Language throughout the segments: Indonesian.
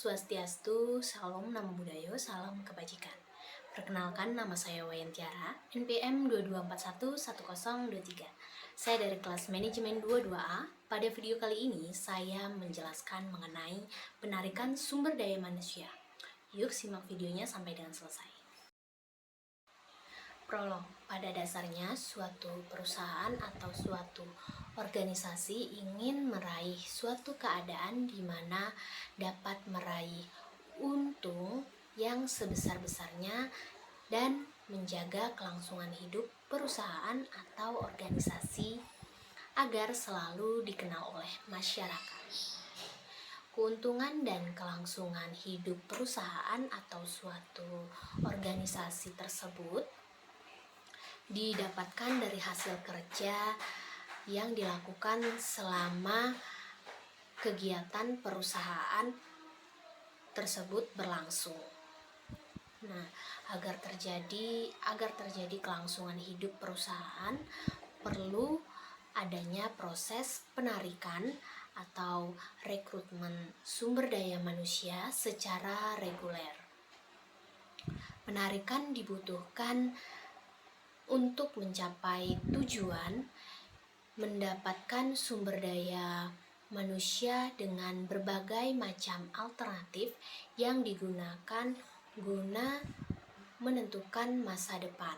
Swastiastu, Salam Namo Buddhaya, Salam Kebajikan. Perkenalkan, nama saya Wayan Tiara, NPM 22411023. Saya dari kelas manajemen 22A. Pada video kali ini, saya menjelaskan mengenai penarikan sumber daya manusia. Yuk simak videonya sampai dengan selesai. Prolog. Pada dasarnya, suatu perusahaan atau suatu organisasi ingin meraih suatu keadaan di mana dapat meraih untung yang sebesar-besarnya dan menjaga kelangsungan hidup perusahaan atau organisasi agar selalu dikenal oleh masyarakat. Keuntungan dan kelangsungan hidup perusahaan atau suatu organisasi tersebut didapatkan dari hasil kerja yang dilakukan selama kegiatan perusahaan tersebut berlangsung. Nah, agar terjadi kelangsungan hidup perusahaan, perlu adanya proses penarikan atau rekrutmen sumber daya manusia secara reguler. Penarikan dibutuhkan untuk mencapai tujuan mendapatkan sumber daya manusia dengan berbagai macam alternatif yang digunakan guna menentukan masa depan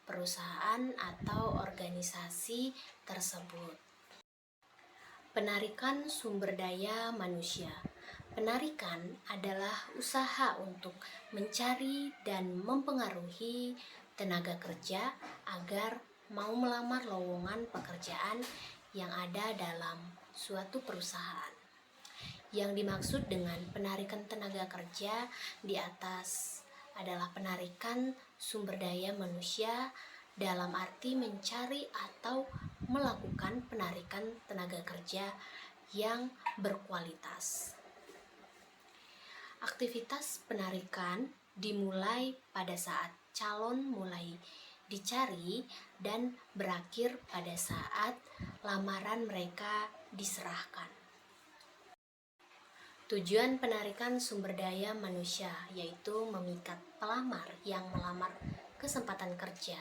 perusahaan atau organisasi tersebut. Penarikan sumber daya manusia. Penarikan adalah usaha untuk mencari dan mempengaruhi tenaga kerja agar mau melamar lowongan pekerjaan yang ada dalam suatu perusahaan. Yang dimaksud dengan penarikan tenaga kerja di atas adalah penarikan sumber daya manusia dalam arti mencari atau melakukan penarikan tenaga kerja yang berkualitas. Aktivitas penarikan dimulai pada saat calon mulai dicari dan berakhir pada saat lamaran mereka diserahkan. Tujuan penarikan sumber daya manusia yaitu memikat pelamar yang melamar kesempatan kerja,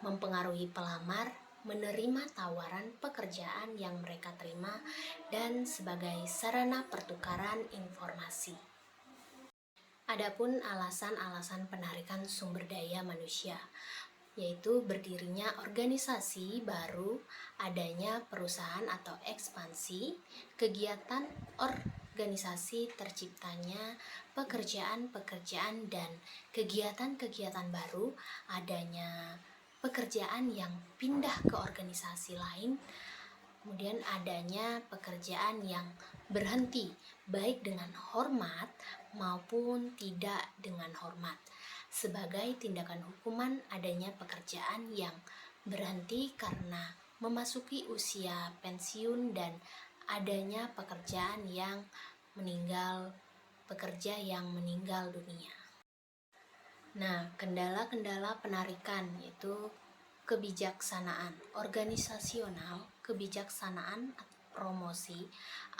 mempengaruhi pelamar menerima tawaran pekerjaan yang mereka terima, dan sebagai sarana pertukaran informasi. Adapun alasan-alasan penarikan sumber daya manusia, yaitu berdirinya organisasi baru, adanya perusahaan atau ekspansi, kegiatan organisasi terciptanya pekerjaan-pekerjaan dan kegiatan-kegiatan baru, adanya pekerjaan yang pindah ke organisasi lain, kemudian adanya pekerjaan yang berhenti baik dengan hormat maupun tidak dengan hormat. Sebagai tindakan hukuman, adanya pekerjaan yang berhenti karena memasuki usia pensiun dan adanya pekerja yang meninggal dunia. Nah, kendala-kendala penarikan yaitu kebijaksanaan organisasional, kebijaksanaan promosi,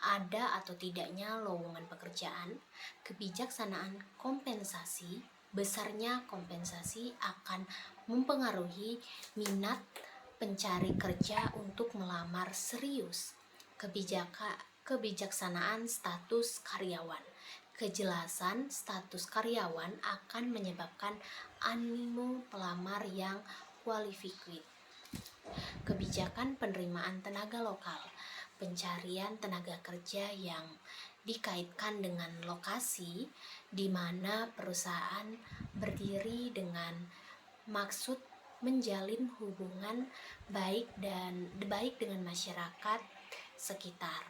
ada atau tidaknya lowongan pekerjaan, kebijaksanaan kompensasi, besarnya kompensasi akan mempengaruhi minat pencari kerja untuk melamar serius. Kebijaksanaan status karyawan. Kejelasan status karyawan akan menyebabkan animo pelamar yang qualified. Kebijakan penerimaan tenaga lokal. Pencarian tenaga kerja yang dikaitkan dengan lokasi di mana perusahaan berdiri dengan maksud menjalin hubungan baik dengan masyarakat sekitar.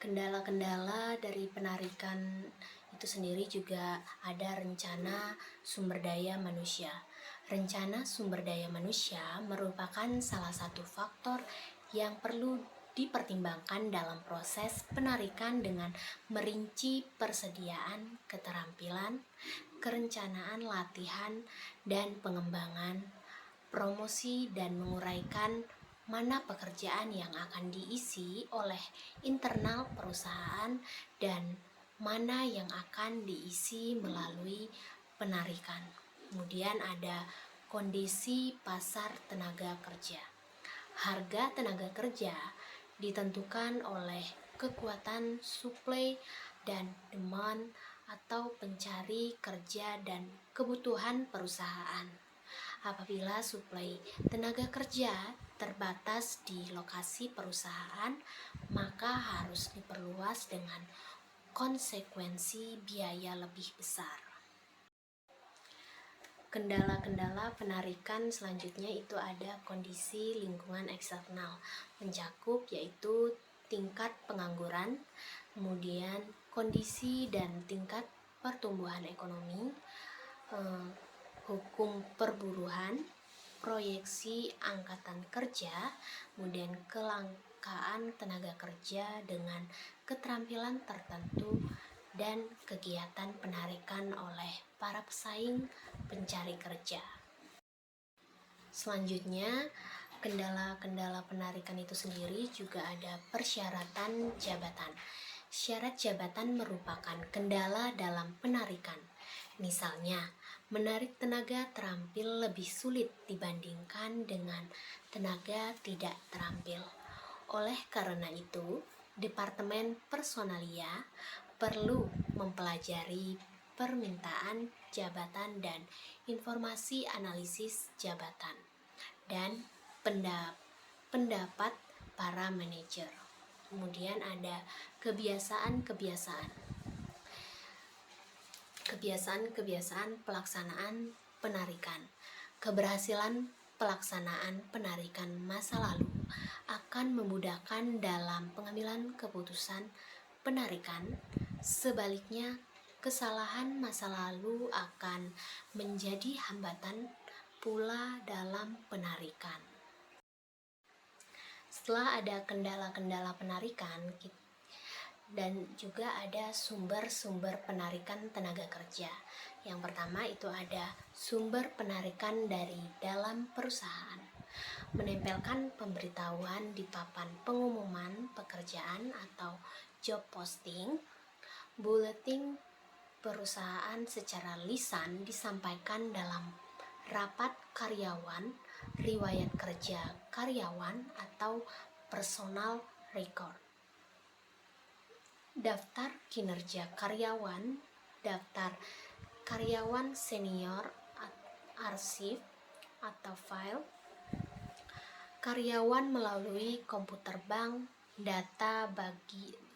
Kendala-kendala dari penarikan itu sendiri juga ada rencana sumber daya manusia. Rencana sumber daya manusia merupakan salah satu faktor yang perlu dipertimbangkan dalam proses penarikan dengan merinci persediaan, keterampilan, kerencanaan latihan dan pengembangan, promosi dan menguraikan mana pekerjaan yang akan diisi oleh internal perusahaan dan mana yang akan diisi melalui penarikan. Kemudian ada kondisi pasar tenaga kerja. Harga tenaga kerja ditentukan oleh kekuatan suplai dan demand atau pencari kerja dan kebutuhan perusahaan. Apabila suplai tenaga kerja terbatas di lokasi perusahaan, maka harus diperluas dengan konsekuensi biaya lebih besar. Kendala-kendala penarikan selanjutnya itu ada kondisi lingkungan eksternal, mencakup yaitu tingkat pengangguran, kemudian kondisi dan tingkat pertumbuhan ekonomi, hukum perburuan, proyeksi angkatan kerja, kemudian kelangkaan tenaga kerja dengan keterampilan tertentu, dan kegiatan penarikan oleh para pesaing pencari kerja. Selanjutnya, kendala-kendala penarikan itu sendiri juga ada persyaratan jabatan. Syarat jabatan merupakan kendala dalam penarikan. Misalnya, menarik tenaga terampil lebih sulit dibandingkan dengan tenaga tidak terampil. Oleh karena itu, Departemen Personalia perlu mempelajari permintaan jabatan dan informasi analisis jabatan dan pendapat para manajer. Kemudian ada kebiasaan pelaksanaan penarikan. Keberhasilan pelaksanaan penarikan masa lalu akan memudahkan dalam pengambilan keputusan penarikan. Sebaliknya, kesalahan masa lalu akan menjadi hambatan pula dalam penarikan. Setelah ada kendala-kendala penarikan dan juga ada sumber-sumber penarikan tenaga kerja. Yang pertama itu ada sumber penarikan dari dalam perusahaan. Menempelkan pemberitahuan di papan pengumuman pekerjaan atau job posting. Buletin perusahaan secara lisan disampaikan dalam rapat karyawan, riwayat kerja karyawan atau personal record. Daftar kinerja karyawan, daftar karyawan senior, arsip atau file, karyawan melalui komputer bank, data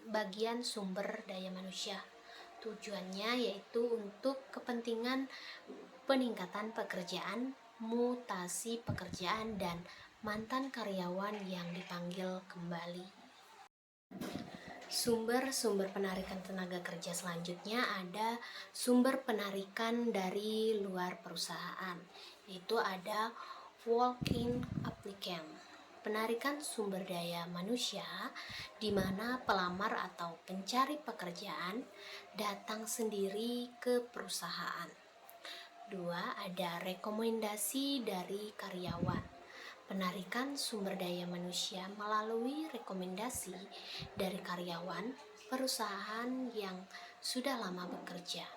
bagian sumber daya manusia. Tujuannya yaitu untuk kepentingan peningkatan pekerjaan, mutasi pekerjaan, dan mantan karyawan yang dipanggil kembali. Sumber-sumber penarikan tenaga kerja selanjutnya ada sumber penarikan dari luar perusahaan, yaitu ada walk-in applicant, penarikan sumber daya manusia di mana pelamar atau pencari pekerjaan datang sendiri ke perusahaan. 2. Ada rekomendasi dari karyawan. Penarikan sumber daya manusia melalui rekomendasi dari karyawan perusahaan yang sudah lama bekerja.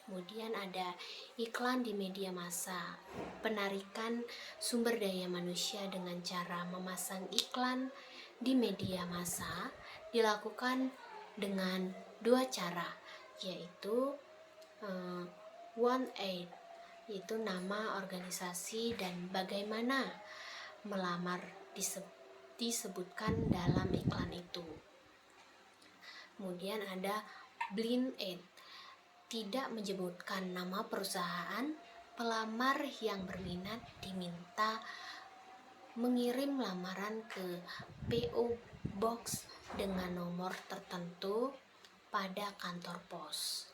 Kemudian ada iklan di media massa. Penarikan sumber daya manusia dengan cara memasang iklan di media massa dilakukan dengan 2 cara, yaitu 1-8, yaitu nama organisasi dan bagaimana melamar disebutkan dalam iklan itu. Kemudian ada blind ad, tidak menyebutkan nama perusahaan. Pelamar yang berminat diminta mengirim lamaran ke PO Box dengan nomor tertentu pada kantor pos.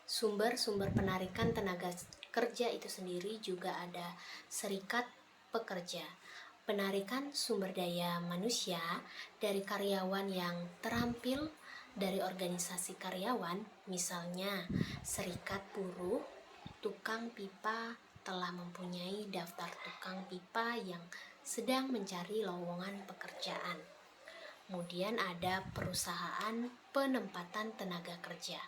Sumber-sumber penarikan tenaga kerja itu sendiri juga ada serikat pekerja. Penarikan sumber daya manusia dari karyawan yang terampil dari organisasi karyawan, misalnya serikat buruh, tukang pipa telah mempunyai daftar tukang pipa yang sedang mencari lowongan pekerjaan. Kemudian ada perusahaan penempatan tenaga kerja,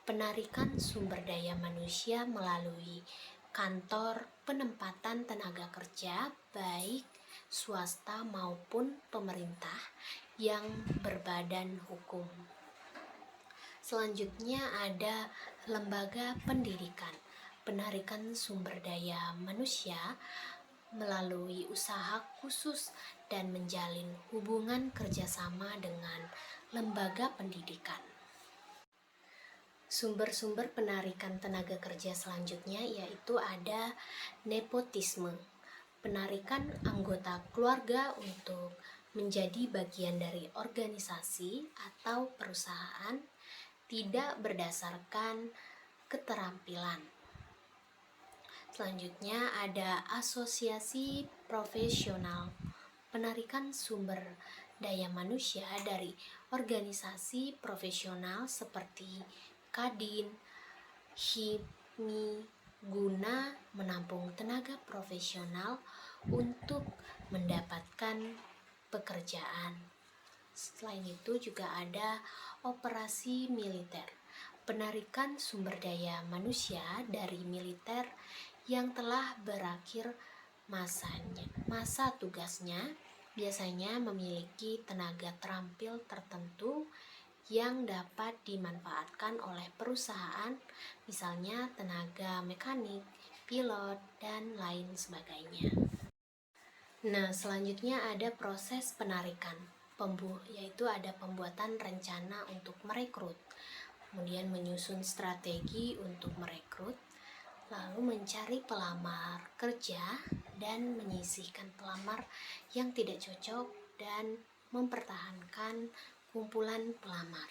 penarikan sumber daya manusia melalui kantor penempatan tenaga kerja baik swasta maupun pemerintah yang berbadan hukum. Selanjutnya ada lembaga pendidikan, penarikan sumber daya manusia melalui usaha khusus dan menjalin hubungan kerjasama dengan lembaga pendidikan. Sumber-sumber penarikan tenaga kerja selanjutnya yaitu ada nepotisme, penarikan anggota keluarga untuk menjadi bagian dari organisasi atau perusahaan tidak berdasarkan keterampilan. Selanjutnya ada asosiasi profesional, penarikan sumber daya manusia dari organisasi profesional seperti Kadin, HIPMI guna menampung tenaga profesional untuk mendapatkan pekerjaan. Selain itu juga ada operasi militer, penarikan sumber daya manusia dari militer yang telah berakhir masa tugasnya, biasanya memiliki tenaga terampil tertentu yang dapat dimanfaatkan oleh perusahaan, misalnya tenaga mekanik, pilot, dan lain sebagainya. Nah, selanjutnya ada proses penarikan, yaitu ada pembuatan rencana untuk merekrut, kemudian menyusun strategi untuk merekrut, lalu mencari pelamar kerja dan menyisihkan pelamar yang tidak cocok dan mempertahankan kumpulan pelamar.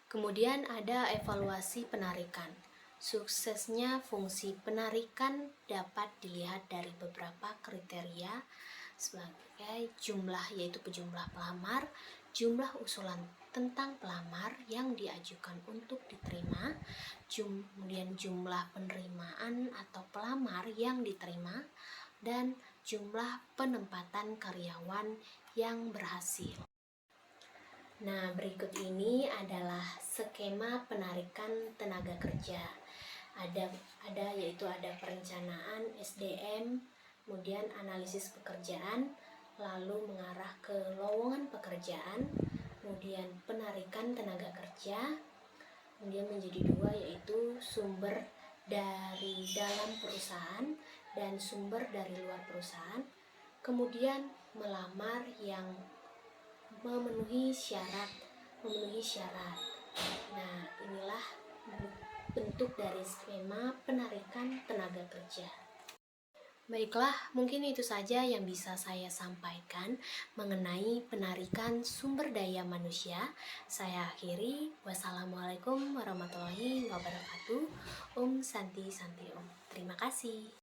Kemudian ada evaluasi penarikan. Suksesnya fungsi penarikan dapat dilihat dari beberapa kriteria sebagai jumlah, yaitu jumlah pelamar, jumlah usulan tentang pelamar yang diajukan untuk diterima, kemudian jumlah penerimaan atau pelamar yang diterima, dan jumlah penempatan karyawan yang berhasil. Nah, berikut ini adalah skema penarikan tenaga kerja. Yaitu ada perencanaan SDM, kemudian analisis pekerjaan, lalu mengarah ke lowongan pekerjaan, kemudian penarikan tenaga kerja, kemudian menjadi dua, yaitu sumber dari dalam perusahaan dan sumber dari luar perusahaan, kemudian melamar yang memenuhi syarat. Nah, inilah bentuk dari skema penarikan tenaga kerja. Baiklah, mungkin itu saja yang bisa saya sampaikan mengenai penarikan sumber daya manusia. Saya akhiri. Wassalamualaikum warahmatullahi wabarakatuh. Om Santi Santi Om. Terima kasih.